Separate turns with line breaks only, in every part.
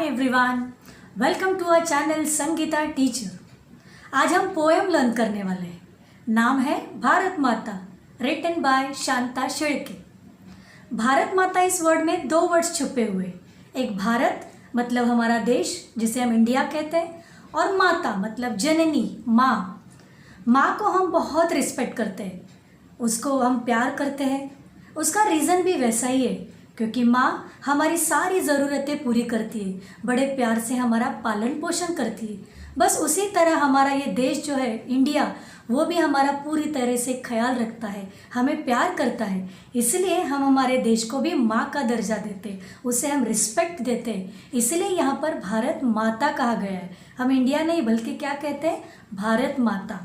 Everyone, welcome to our channel Sangeeta teacher. आज हम poem learn करने वाले हैं। नाम है भारत माता, रिटन बाय शांता शेळके। भारत माता इस वर्ड में दो वर्ड्स छुपे हुए। एक भारत मतलब हमारा देश जिसे हम इंडिया कहते हैं, और माता मतलब जननी, माँ। माँ को हम बहुत रिस्पेक्ट करते हैं, उसको हम प्यार करते हैं। उसका रीज़न भी वैसा ही है क्योंकि माँ हमारी सारी ज़रूरतें पूरी करती है, बड़े प्यार से हमारा पालन पोषण करती है। बस उसी तरह हमारा ये देश जो है इंडिया, वो भी हमारा पूरी तरह से ख्याल रखता है, हमें प्यार करता है। इसलिए हम हमारे देश को भी माँ का दर्जा देते हैं, उसे हम रिस्पेक्ट देते हैं। इसलिए यहाँ पर भारत माता कहा गया है। हम इंडिया नहीं बल्कि क्या कहते हैं, भारत माता।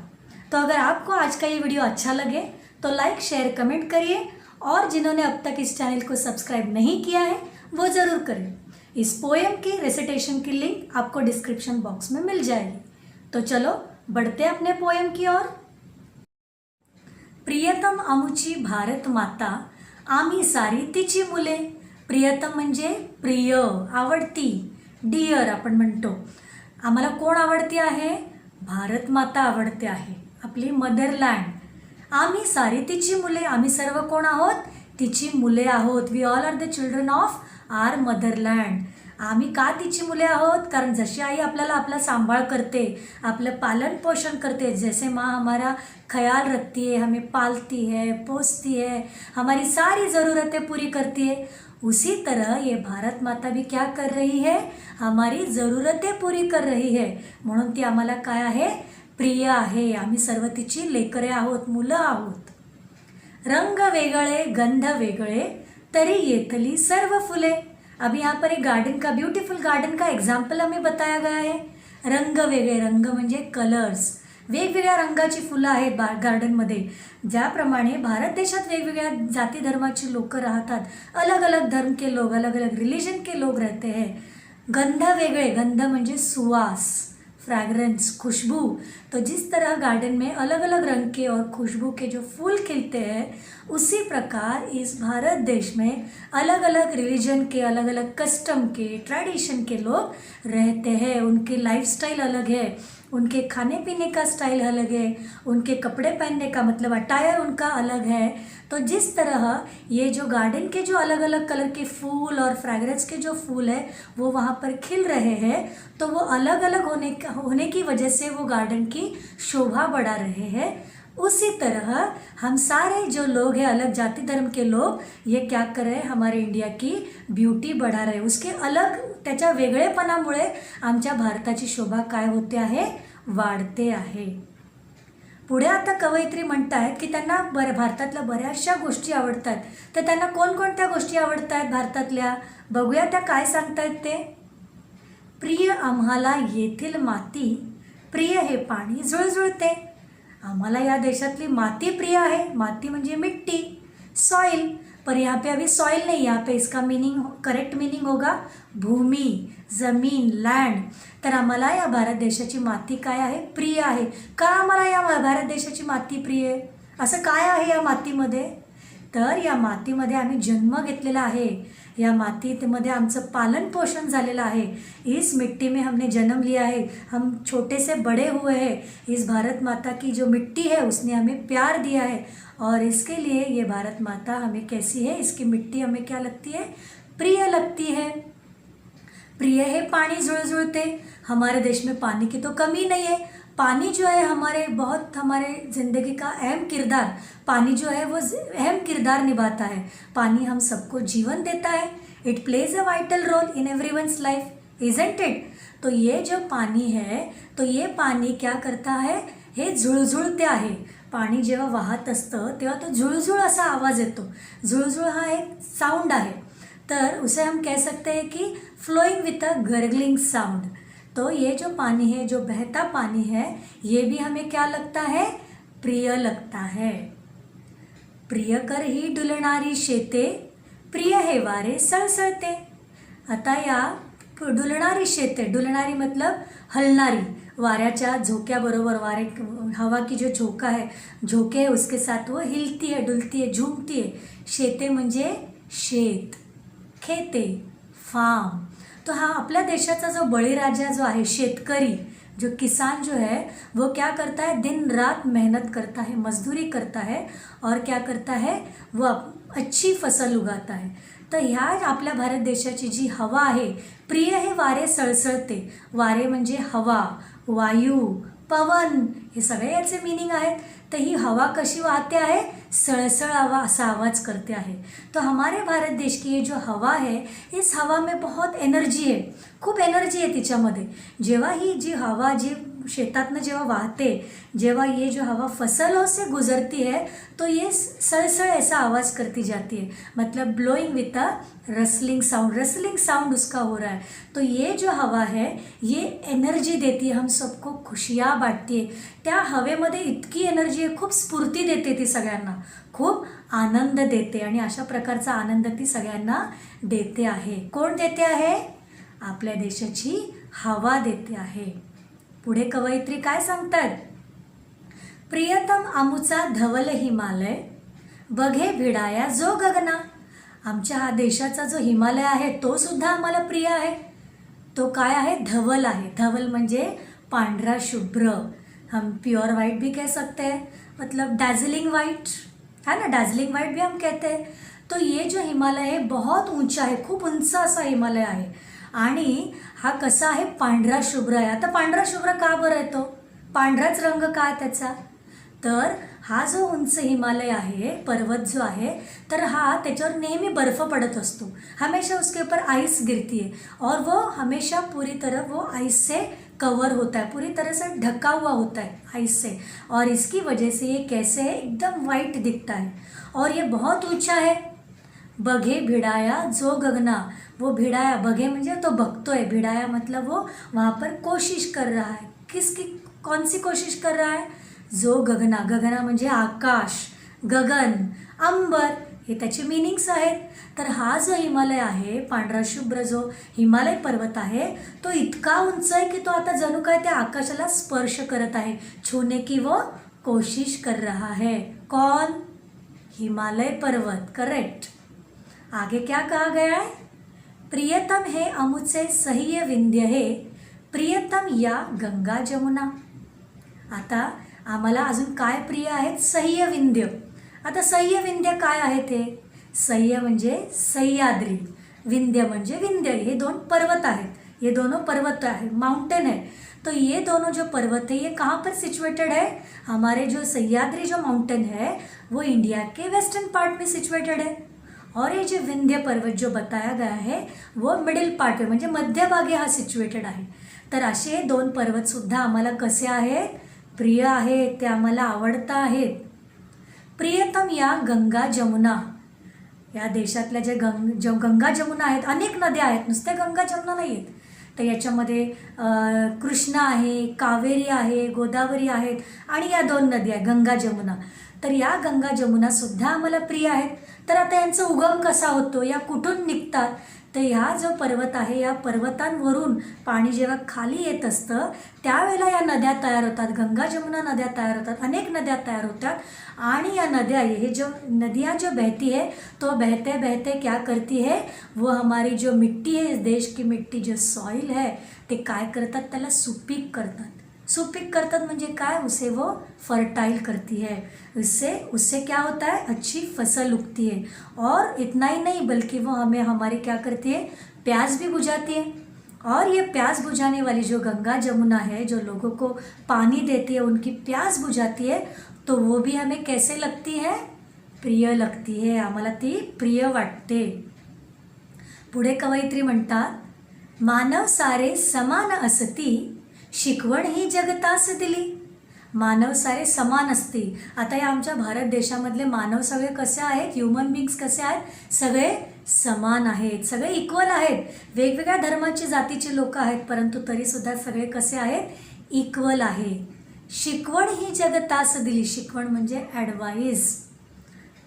तो अगर आपको आज का ये वीडियो अच्छा लगे तो लाइक शेयर कमेंट करिए, और जिन्होंने अब तक इस चैनल को सब्सक्राइब नहीं किया है वो ज़रूर करें। इस पोएम की रेसिटेशन की लिंक आपको डिस्क्रिप्शन बॉक्स में मिल जाएगी। तो चलो बढ़ते अपने पोएम की ओर। प्रियतम आमुची भारत माता, आम्ही सारी तिची मुले। प्रियतम म्हणजे प्रिय, आवडती, डिअर आपण म्हणतो। आम्हाला कोण आवडती आहे? भारत माता आवडते आहे, आपली मदरलँड। आम्ही सारी तिची मुले, आम्ही सर्व कोण आहोत? तिची मुले आहोत। We all are the children of our motherland. आम्ही का तिची मुले आहोत? कारण जशी आई आपल्याला आपला सांभाळ करते, आपलं पालन पोषण करते, जैसे माँ हमारा ख्याल रखती है, हमें पालती है, पोसती है, हमारी सारी ज़रूरतें पूरी करती है, उसी तरह ये भारत माता भी क्या कर रही है? हमारी ज़रूरतें पूरी कर रही है। म्हणून ती आम्हाला काय आहे? प्रिय आहे। आम्ही सर्व तिची लेकरे आहोत, मुलं आहोत। रंग वेगळे, गंध वेगळे, तरी येतली सर्व फुले। अब यहाँ पर एक गार्डन का, ब्यूटीफुल गार्डन का एग्जाम्पल हमें बताया गया है। रंग वेगळे, रंग म्हणजे कलर्स, वेगवेगळ्या रंगाची फुलं आहेत गार्डनमध्ये। ज्याप्रमाणे भारत देशात वेगवेगळ्या जाती धर्माचे लोक राहतात, अलग अलग धर्म के लोग, अलग अलग रिलीजन के लोग रहते हैं। गंध वेगळे, गंध म्हणजे सुवास, फ्रैग्रेंस, खुशबू। तो जिस तरह गार्डन में अलग अलग रंग के और खुशबू के जो फूल खिलते हैं, उसी प्रकार इस भारत देश में अलग अलग रिलीजन के, अलग अलग कस्टम के, ट्रेडिशन के लोग रहते हैं। उनकी लाइफस्टाइल अलग है, उनके खाने पीने का स्टाइल अलग है, उनके कपड़े पहनने का मतलब अटायर उनका अलग है। तो जिस तरह ये जो गार्डन के जो अलग अलग कलर के फूल और फ्रैग्रेंस के जो फूल है वो वहाँ पर खिल रहे हैं, तो वो अलग अलग होने की वजह से वो गार्डन की शोभा बढ़ा रहे हैं। उसी तरह हम सारे जो लोग हैं, अलग जाति धर्म के लोग, ये क्या कर रहे हैं? हमारे इंडिया की ब्यूटी बढ़ा रहे हैं। उसके अलग त्याच्या वेगळेपणामुळे आमच्या भारताची शोभा काय होते आहे? वाढते आहे। पुढे आता कवयित्री म्हणतायत की त्यांना भारतातल्या बऱ्याचशा गोष्टी आवडतात। तर त्यांना कोणकोणत्या गोष्टी आवडतात भारतातल्या? बघूया त्या काय सांगतायत ते। प्रिय आम्हाला येथील माती, प्रिय हे पाणी जुळजुळते। आम्हाला या देशातली माती प्रिय आहे। माती म्हणजे मिट्टी, सॉइल, पर यहाँ पे अभी सॉइल नहीं, यहाँ पे इसका मीनिंग, करेक्ट मीनिंग होगा भूमी, जमीन, लँड। तर आम्हाला या भारत देशाची माती काय आहे? प्रिय आहे। का आम्हाला या भारत देशाची माती प्रिय आहे? असं काय आहे या मातीमध्ये? तर या मातीमध्ये आम्ही जन्म घेतलेला आहे, या मातीमध्ये आमचं पालन पोषण झालेलं आहे। इस मिट्टी में हमने जन्म लिया है, हम छोटे से बड़े हुए हैं। इस भारत माता की जो मिट्टी है उसने हमें प्यार दिया है, और इसके लिए ये भारत माता हमें कैसी है? इसकी मिट्टी हमें क्या लगती है? प्रिय लगती है। प्रिय है पानी जुळजुळते। हमारे देश में पानी की तो कमी नहीं है। पानी जो है हमारे ज़िंदगी का अहम किरदार, पानी जो है वो अहम किरदार निभाता है। पानी हम सबको जीवन देता है। It plays a vital role in everyone's life, isn't it? तो ये जो पानी है, तो ये पानी क्या करता है? हे जुळजुळते आहे। पाणी जेव्हा वाहत असतं तेव्हा तो झुळझुळ असा आवाज येतो। झुळझुळ हा एक साउंड आहे, तर उसे हम कह सकते हैं कि flowing with a gurgling sound. तो ये जो पानी है, जो बहता पानी है, ये भी हमें क्या लगता है? प्रिय लगता है। प्रिय कर ही डुलणारी शेते, प्रिय हे वारे सळसळते। आता या डुलणारी शेते, डुलणारी मतलब हलणारी, वाऱ्याच्या झोक्याबरोबर, हवा की जो झोंका है, झोंके है उसके साथ वो हिलती है, डुलती है, झूमती है। शेते म्हणजे शेत, खेते, फार्म। तो हाँ आपल्या देशाचा जो बळीराजा जो आहे, शेतकरी जो किसान जो है वो क्या करता है, दिन रात मेहनत करता है, मजदूरी करता है और क्या करता है, वो अच्छी फसल उगाता है. तर ह्या आपल्या भारत देशाची जी हवा आहे, प्रिय हे वारे सळसळते. वारे म्हणजे हवा, वायू, पवन, हे सगळे याचे मीनिंग आहेत. तर ही हवा कशी वाहते आहे, सळसळ असा आवाज़ करते आहे. तो हमारे भारत देश की ये जो हवा है, इस हवा में बहुत एनर्जी है, खूप एनर्जी आहे तिच्यामध्ये. जेव्हा ही जी हवा जी शेतातनं जेव्हा वाहते, जेव्हा ये जो हवा फसलों से गुजरती है तो ये सळसळ ऐसा आवाज़ करती जाती है, मतलब blowing with a rustling sound उसका हो रहा है. तो ये जो हवा है ये एनर्जी देती है, हम सबको खुशियाँ बांटती है. त्या हवेमध्ये इतकी एनर्जी आहे, खूप स्फूर्ती देते ती सगळ्यांना, खूप आनंद देते आणि अशा प्रकारचा आनंद ती सगळ्यांना देते आहे. कोण देते आहे, आपल्या देशाची हवा देते आहे. पुढे कवयित्री काय सांगतात, प्रियतम आमुचा धवल हिमालय बघे भिडाया जो गगना. आमच्या हा देशाचा जो हिमालय आहे तो सुद्धा आम्हाला प्रिय आहे. तो काय आहे, धवल आहे. धवल म्हणजे पांढरा शुभ्र, हम प्योर वाइट भी कह सकते हैं, मतलब डार्जिलिंग वाइट है ना, डार्जिलिंग वाइट भी हम कहते हैं. तो ये जो हिमालय है बहुत ऊंचा आहे, खूप उंच असा हिमालय आहे आणि हा कसा आहे, पांढरा शुभ्र आहे. आता पांढरा शुभ्र का बरं येतो, पांढराच रंग का त्याचा, तर हा जो उंच हिमालय आहे, पर्वत जो आहे, तर हा त्याच्यावर नेहमी बर्फ पडत असतो, हमेशा उसके ऊपर आइस गिरती है और वो हमेशा पूरी तरह वो आइस से कवर होता है, पूरी तरह से ढका हुआ होता है आइस से, और इसकी वजह से ये कैसे है, एकदम वाइट दिखता है और ये बहुत ऊंचा है. बघे भिड़ाया जो गगना, वो भिड़ाया, बघे म्हणजे तो बघतोय, भिड़ाया मतलब वो वहाँ पर कोशिश कर रहा है. किसकी, कौन सी कोशिश कर रहा है, जो गगना, गगना म्हणजे आकाश, गगन, अंबर, हे त्याचे मीनिंग्स आहेत. तर हा जो हिमालय आहे, पांढरा शुभ्र जो हिमालय पर्वत आहे, तो इतका उंच आहे की तो आता जणू काय त्या आकाशाला स्पर्श करत आहे, छूने की वो कोशिश कर रहा है. कौन, हिमालय पर्वत, करेक्ट. आगे क्या कहा गया है, प्रियतम है अमुचे सह्य विंध्य है, प्रियतम या गंगा जमुना. आता आम्हाला अजून काय प्रिय आहेत, सह्य विंध्य. आता सह्य विंध्य काय आहे ते, सह्य म्हणजे सह्याद्री, विंध्य म्हणजे विंध्य, हे दोन पर्वत आहेत, ये दोनों पर्वत है, माउंटेन है. तो ये दोनों जो पर्वत है ये कहाँ पर सिचुएटेड है, हमारे जो सह्याद्री जो माउंटेन है वो इंडिया के वेस्टर्न पार्ट में सिचुएटेड है और ये जो विंध्य पर्वत जो बताया गया है वो मिडिल पार्ट में म्हणजे मध्यभागी हा सिच्युएटेड आहे. तर असे दोन पर्वतसुद्धा आम्हाला कसे आहेत, प्रिय आहेत, ते आम्हाला आवडत आहेत. प्रियतम या गंगा जमुना, या देशातल्या जे गंगा जमुना आहेत, अनेक नद्या आहेत, नुसत्या गंगा जमुना नाही आहेत. तर याच्यामध्ये कृष्णा आहे, कावेरी आहे, गोदावरी आहेत आणि या दोन नद्या आहे गंगा जमुना. तर या गंगा जमुनासुद्धा आम्हाला प्रिय आहेत. तर आता यांचा उगम कसा होतो, या कुठून निघतात, तर ह्या जो पर्वत आहे या पर्वतांवरून पाणी जेव्हा खाली येत असतं त्यावेळेला या नद्या तयार होतात, गंगा जमुना नद्या तयार होतात, अनेक नद्या तयार होतात. आणि या नद्या, ये जो नदियाँ जो बहती है तो बहते बहते क्या करती है, वो हमारी जो मिट्टी है, इस देश की मिट्टी जो सॉइल है ते काय करतात, त्याला सुपीक करतात. सुपीक करतात म्हणजे काय, उसे वो फर्टाइल करती है, उससे क्या होता है, अच्छी फसल उगती है. और इतना ही नहीं बल्कि वो हमें हमारी क्या करती है, प्यास भी बुझाती है. और ये प्यास बुझाने वाली जो गंगा जमुना है, जो लोगों को पानी देती है, उनकी प्यास बुझाती है, तो वो भी हमें कैसे लगती है, प्रिय लगती है, आम्हाला ती प्रिय वाटते. पुढे कवयित्री म्हणतात, मानव सारे समान असती, शिकवण ही जगतास दिली. मानव सारे समान असती. आता या आमच्या भारत देशामधले मानव सगळे कसे आहेत, ह्युमन बीइंग्स कसे आहेत, सगळे समान आहेत, सगळे इक्वल आहेत. वेगवेगळ्या धर्माची जातीची लोक आहेत परंतु तरीसुद्धा सगळे कसे आहेत, इक्वल आहे. शिकवण ही जगतास दिली, शिकवण म्हणजे ॲडवाईस,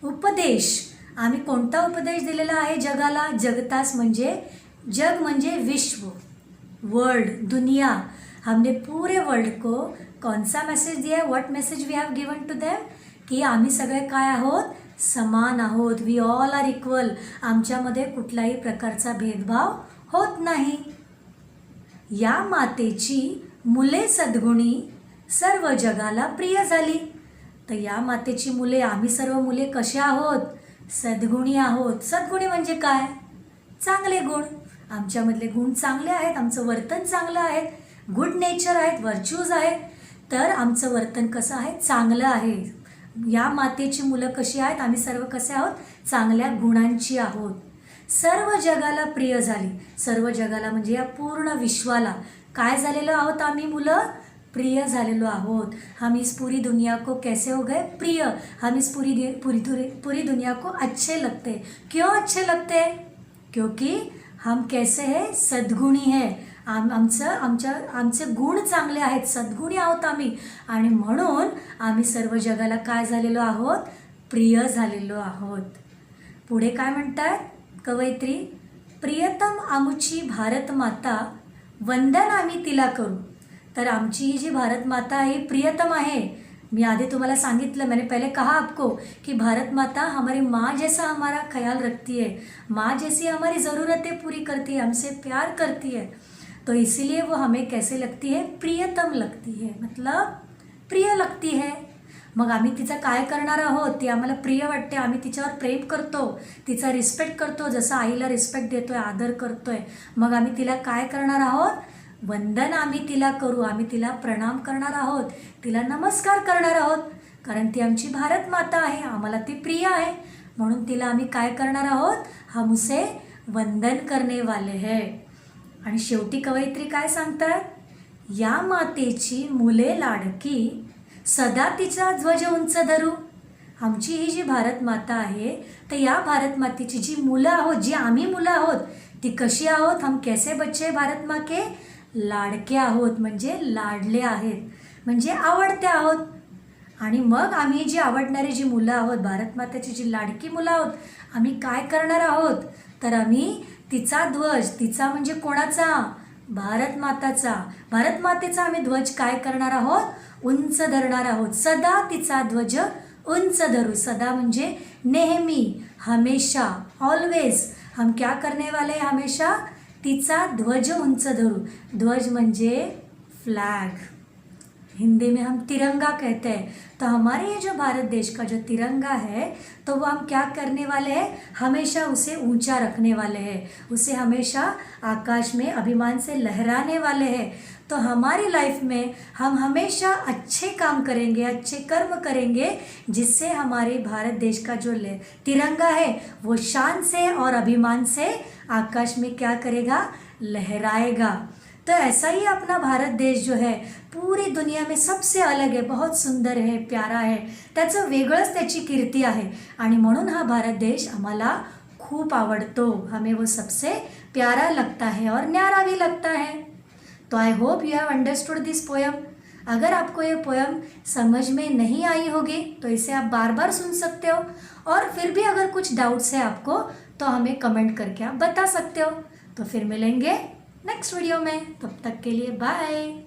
उपदेश. आम्ही कोणता उपदेश दिलेला आहे जगाला, जगतास म्हणजे जग म्हणजे विश्व, वर्ल्ड, दुनिया. हमने पूरे वर्ल्ड को कौन सा मैसेज दिया है, what message we have given to them, की आम्ही सगळे काय आहोत, समान आहोत, वी ऑल आर इक्वल. आमच्यामध्ये कुठलाही प्रकारचा भेदभाव होत नाही. या मातेची मुले सद्गुणी सर्व जगाला प्रिय झाली. तर या मातेची मुले, आम्ही सर्व मुले कसे आहोत? सद्गुणी आहोत. सद्गुणी म्हणजे काय? चांगले गुण. आमच्यामधले गुण चांगले आहेत, आमचं वर्तन चांगलं आहे, गुड नेचर आहेत, व्हर्च्यूज आहेत. तर आमचं वर्तन कसं आहे? चांगलं आहे. या मातेची मुलं कशी आहेत? आम्ही सर्व कसे आहोत? चांगल्या गुणांची आहोत. सर्व जगाला प्रिय झाली. सर्व जगाला म्हणजे या पूर्ण विश्वाला काय झालेलो आहोत? आम्ही मुलं प्रिय झालेलो आहोत. हम इस पूरी दुनिया को कैसे हो गए? प्रिय. हम इस पूरी दुनिया को अच्छे लगते. क्यों अच्छे लगते? क्योंकि हम कैसे है? सद्गुणी है. आमचे गुण चांगले आहेत, सद्गुणी आहोत आम्ही, आणि म्हणून आम्ही सर्व जगाला काय झालेलो आहोत? प्रिय झालेलो आहोत. पुढे काय म्हणतात कवयित्री? प्रियतम आमुची भारत माता, वंदन आम्ही तिला करू. तर आमची ही जी भारत माता आहे प्रियतम आहे. मैं आधे तुम्हारा सांगितलं, मैंने पहले कहा आपको कि भारत माता हमारी माँ जैसा हमारा ख्याल रखती है, माँ जैसी हमारी ज़रूरतें पूरी करती है, हमसे प्यार करती है. तो इसीलिए वो हमें कैसे लगती है? प्रियतम लगती है, मतलब प्रिय लगती है. मग आम्ही तिचं काय करणार आहोत? ती आम्हाला प्रिय वाटते, आम्ही तिच्यावर प्रेम करतो, तिचा रिस्पेक्ट करतो, जसं आईला रिस्पेक्ट देतोय, आदर करतोय. मग आम्ही तिला काय करणार आहोत? वंदन आम्ही तिला करू. आम्ही तिला प्रणाम करणार आहोत, तिला नमस्कार करणार आहोत, कारण ती आमची भारत माता आहे, आम्हाला ती प्रिय आहे. म्हणून तिला आम्ही काय करणार आहोत? हम उसे वंदन करने वाले है. आणि शेवटी कवयित्री काय सांगतात? या मातेची मुले लाडकी, सदा तिचा ध्वज उंच धरू. आमची ही जी भारत माता आहे, तर या भारत मातेची जी मुलं आहोत, जी आम्ही मुलं आहोत, ती कशी आहोत? हम कैसे बच्चे भारत माँ के? लाडके आहोत, म्हणजे लाडले आहेत, म्हणजे आवडते आहोत. आणि मग आम्ही जी आवडणारी जी मुलं आहोत, भारत मातेची जी लाडकी मुलं आहोत, आम्ही काय करणार आहोत? तर आम्ही तिचा ध्वज, तिचा म्हणजे कोणाचा? भारत माताचा. भारत मातेचा आम्ही ध्वज काय करणार आहोत? उंच धरणार आहोत. सदा तिचा ध्वज उंच धरू. सदा म्हणजे नेहमी, हमेशा, ऑलवेज. हम क्या करने वाले हैं? हमेशा तिचा ध्वज उंच धरू. ध्वज म्हणजे फ्लैग, हिंदी में हम तिरंगा कहते हैं. तो हमारे ये जो भारत देश का जो तिरंगा है, तो वो हम क्या करने वाले हैं? हमेशा उसे ऊंचा रखने वाले हैं, उसे हमेशा आकाश में अभिमान से लहराने वाले हैं. तो हमारी लाइफ में हम हमेशा अच्छे काम करेंगे, अच्छे कर्म करेंगे, जिससे हमारे भारत देश का जो तिरंगा है वो शान से और अभिमान से आकाश में क्या करेगा? लहराएगा. तो ऐसा ही अपना भारत देश जो है पूरी दुनिया में सबसे अलग है, बहुत सुंदर है, प्यारा है, त्याचं वेगळंच त्याची कीर्ती आहे. आणि म्हणून हा भारत देश आम्हाला खूप आवडतो. हमें वो सबसे प्यारा लगता है और न्यारा भी लगता है. तो I hope you have understood this poem. अगर आपको ये पोएम समझ में नहीं आई होगी तो इसे आप बार बार सुन सकते हो, और फिर भी अगर कुछ डाउट्स है आपको तो हमें कमेंट करके आप बता सकते हो. तो फिर मिलेंगे नेक्स्ट वीडियो में. तब तक के लिए बाय.